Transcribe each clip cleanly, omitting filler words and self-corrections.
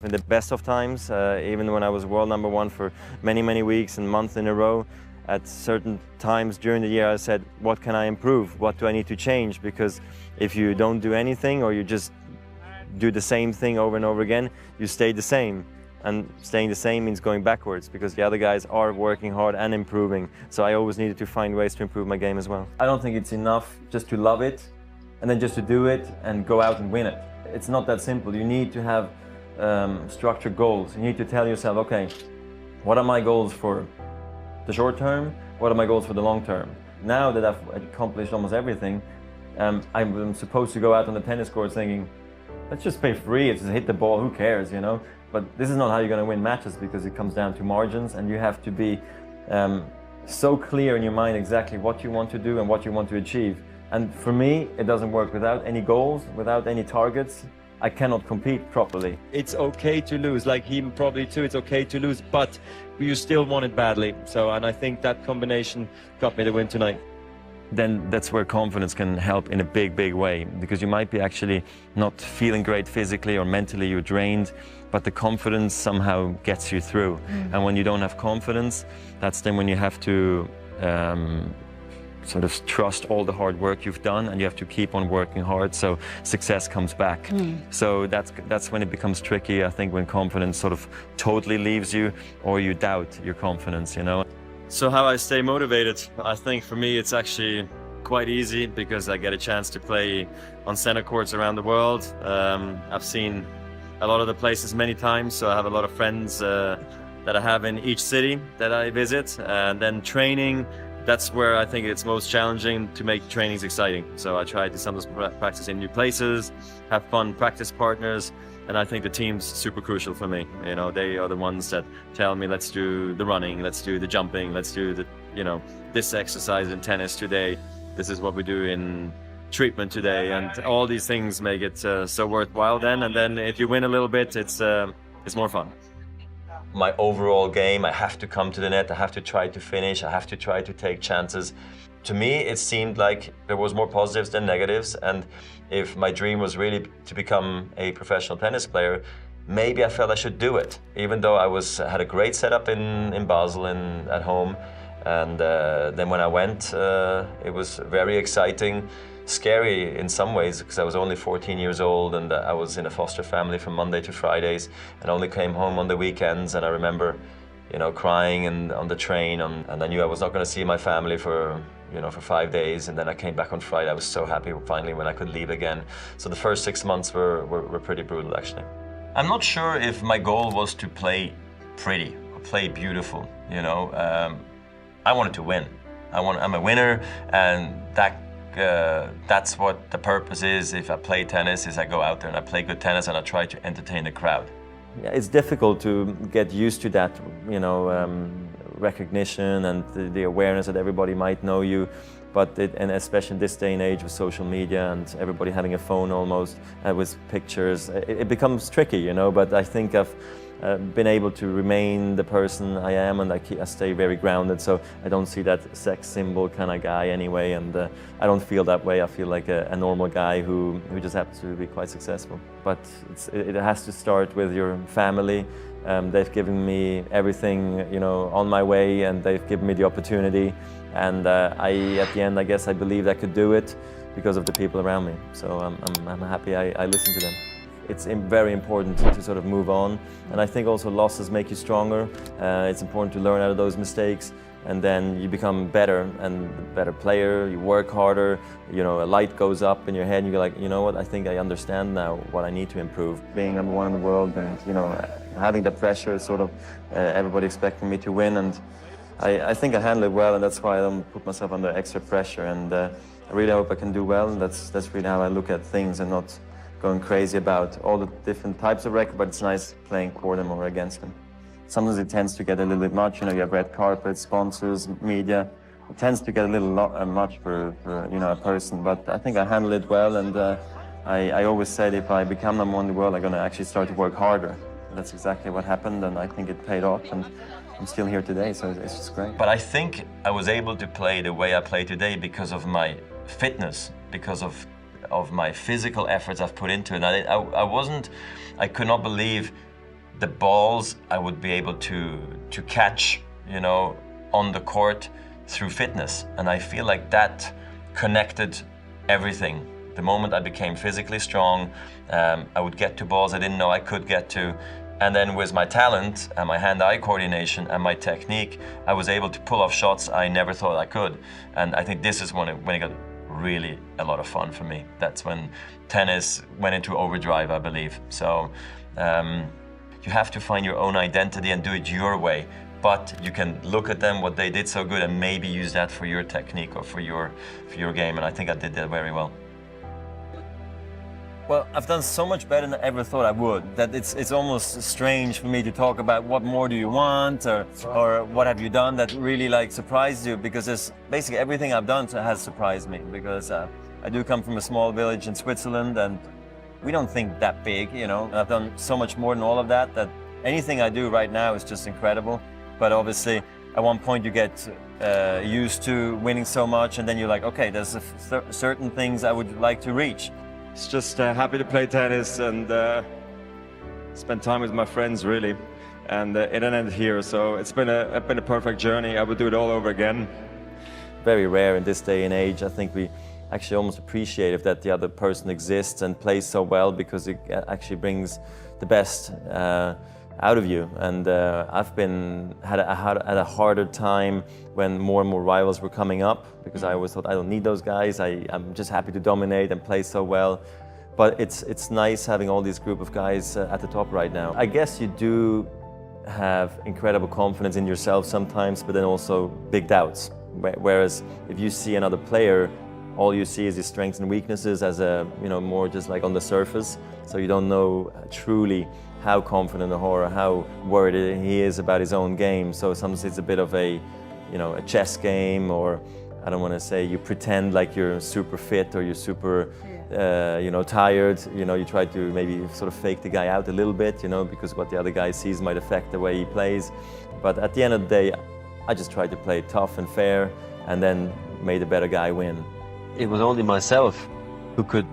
In the best of times, even when I was world number one for many, many weeks and months in a row, at certain times during the year I said, what can I improve? What do I need to change? Because if you don't do anything or you just do the same thing over and over again, you stay the same. And staying the same means going backwards because the other guys are working hard and improving. So I always needed to find ways to improve my game as well. I don't think it's enough just to love it and then just to do it and go out and win it. It's not that simple. You need to have structured goals. You need to tell yourself, okay, what are my goals for the short term? What are my goals for the long term? Now that I've accomplished almost everything, I'm supposed to go out on the tennis court thinking, let's just play free, it's just hit the ball, who cares, you know? But this is not how you're going to win matches because it comes down to margins and you have to be so clear in your mind exactly what you want to do and what you want to achieve. And for me, it doesn't work without any goals, without any targets. I cannot compete properly. It's okay to lose, like him probably too, it's okay to lose, but you still want it badly. So, and I think that combination got me the win tonight. Then that's where confidence can help in a big, big way, because you might be actually not feeling great physically or mentally, you're drained, but the confidence somehow gets you through. And when you don't have confidence, that's then when you have to sort of trust all the hard work you've done, and you have to keep on working hard so success comes back. So that's when it becomes tricky, I think, when confidence sort of totally leaves you or you doubt your confidence, you know. So how I stay motivated, I think for me it's actually quite easy because I get a chance to play on center courts around the world. I've seen a lot of the places many times, so I have a lot of friends that I have in each city that I visit. And then training, that's where I think it's most challenging to make trainings exciting. So I try to sometimes practice in new places, have fun practice partners, and I think the team's super crucial for me. You know, they are the ones that tell me, let's do the running, let's do the jumping, let's do the, you know, this exercise in tennis today. This is what we do in treatment today, and all these things make it so worthwhile then. And then if you win a little bit, it's more fun. My overall game, I have to come to the net, I have to try to finish, I have to try to take chances. To me, it seemed like there was more positives than negatives, and if my dream was really to become a professional tennis player, maybe I felt I should do it. Even though I had a great setup in Basel at home, and then when I went, it was very exciting. Scary in some ways because I was only 14 years old and I was in a foster family from Monday to Fridays and only came home on the weekends. And I remember, you know, crying on the train, and I knew I was not going to see my family for 5 days. And then I came back on Friday. I was so happy finally when I could leave again. So the first 6 months were pretty brutal, actually. I'm not sure if my goal was to play pretty or play beautiful. You know, I wanted to win. I'm a winner, and that's what the purpose is. If I play tennis, is I go out there and I play good tennis and I try to entertain the crowd. Yeah, it's difficult to get used to that, you know, recognition and the awareness that everybody might know you. But and especially in this day and age with social media and everybody having a phone almost with pictures, it becomes tricky, you know. But I think I've been able to remain the person I am, and I stay very grounded, so I don't see that sex symbol kind of guy anyway, and I don't feel that way. I feel like a normal guy who just happens to be quite successful. But it has to start with your family. They've given me everything, you know, on my way, and they've given me the opportunity, and at the end, I guess I believed I could do it because of the people around me. So I'm happy I listened to them. It's very important to sort of move on, and I think also losses make you stronger. It's important to learn out of those mistakes, and then you become better and a better player. You work harder, you know, a light goes up in your head and you're like, you know what, I think I understand now what I need to improve. Being number one in the world and, you know, having the pressure, sort of everybody expecting me to win, and I think I handle it well, and that's why I don't put myself under extra pressure, and I really hope I can do well, and that's really how I look at things, and not going crazy about all the different types of record, but it's nice playing for them or against them. Sometimes it tends to get a little bit much, you know, you have red carpets, sponsors, media. It tends to get a little much for you know, a person, but I think I handle it well, and I always said if I become number one in the world, I'm going to actually start to work harder. That's exactly what happened, and I think it paid off, and I'm still here today, so it's just great. But I think I was able to play the way I play today because of my fitness, because of my physical efforts I've put into it. I could not believe the balls I would be able to catch, you know, on the court through fitness. And I feel like that connected everything. The moment I became physically strong, I would get to balls I didn't know I could get to. And then with my talent and my hand-eye coordination and my technique, I was able to pull off shots I never thought I could. And I think this is when it got really a lot of fun for me. That's when tennis went into overdrive, I believe. So you have to find your own identity and do it your way. But you can look at them, what they did so good, and maybe use that for your technique or for your game. And I think I did that very well. Well, I've done so much better than I ever thought I would, that it's almost strange for me to talk about what more do you want or what have you done that really like surprised you, because it's basically everything I've done has surprised me, because I do come from a small village in Switzerland and we don't think that big, you know. I've done so much more than all of that, that anything I do right now is just incredible. But obviously, at one point you get used to winning so much, and then you're like, okay, there's certain things I would like to reach. It's just happy to play tennis and spend time with my friends, really. And it didn't end here, so it's been a perfect journey. I would do it all over again. Very rare in this day and age. I think we actually almost appreciate if that the other person exists and plays so well, because it actually brings the best out of you. And I've had a harder time when more and more rivals were coming up, because I always thought I don't need those guys. I'm just happy to dominate and play so well. But it's nice having all these group of guys at the top right now. I guess you do have incredible confidence in yourself sometimes, but then also big doubts. Whereas if you see another player, all you see is his strengths and weaknesses as more just like on the surface. So you don't know truly how confident or how worried he is about his own game. So sometimes it's a bit of a chess game, or I don't want to say you pretend like you're super fit or you're super, tired. You try to maybe sort of fake the guy out a little bit, because what the other guy sees might affect the way he plays. But at the end of the day, I just tried to play tough and fair, and then made the better guy win. It was only myself who could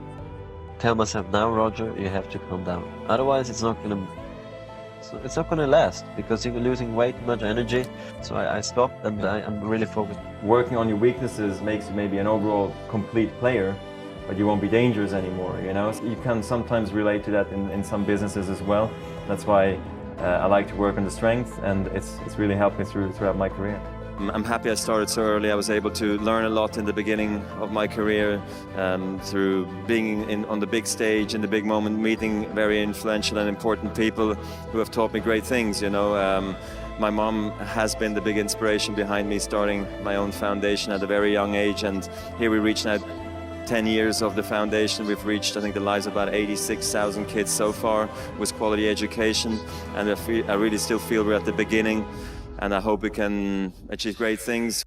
tell myself, now Roger, you have to calm down. Otherwise it's not gonna last, because you're losing way too much energy. So I stopped, and I'm really focused. Working on your weaknesses makes you maybe an overall complete player, but you won't be dangerous anymore, So you can sometimes relate to that in some businesses as well. That's why I like to work on the strength, and it's really helped me throughout my career. I'm happy I started so early. I was able to learn a lot in the beginning of my career through being on the big stage, in the big moment, meeting very influential and important people who have taught me great things, My mom has been the big inspiration behind me starting my own foundation at a very young age, and here we reach now 10 years of the foundation. We've reached, I think, the lives of about 86,000 kids so far with quality education, and I really still feel we're at the beginning, and I hope we can achieve great things.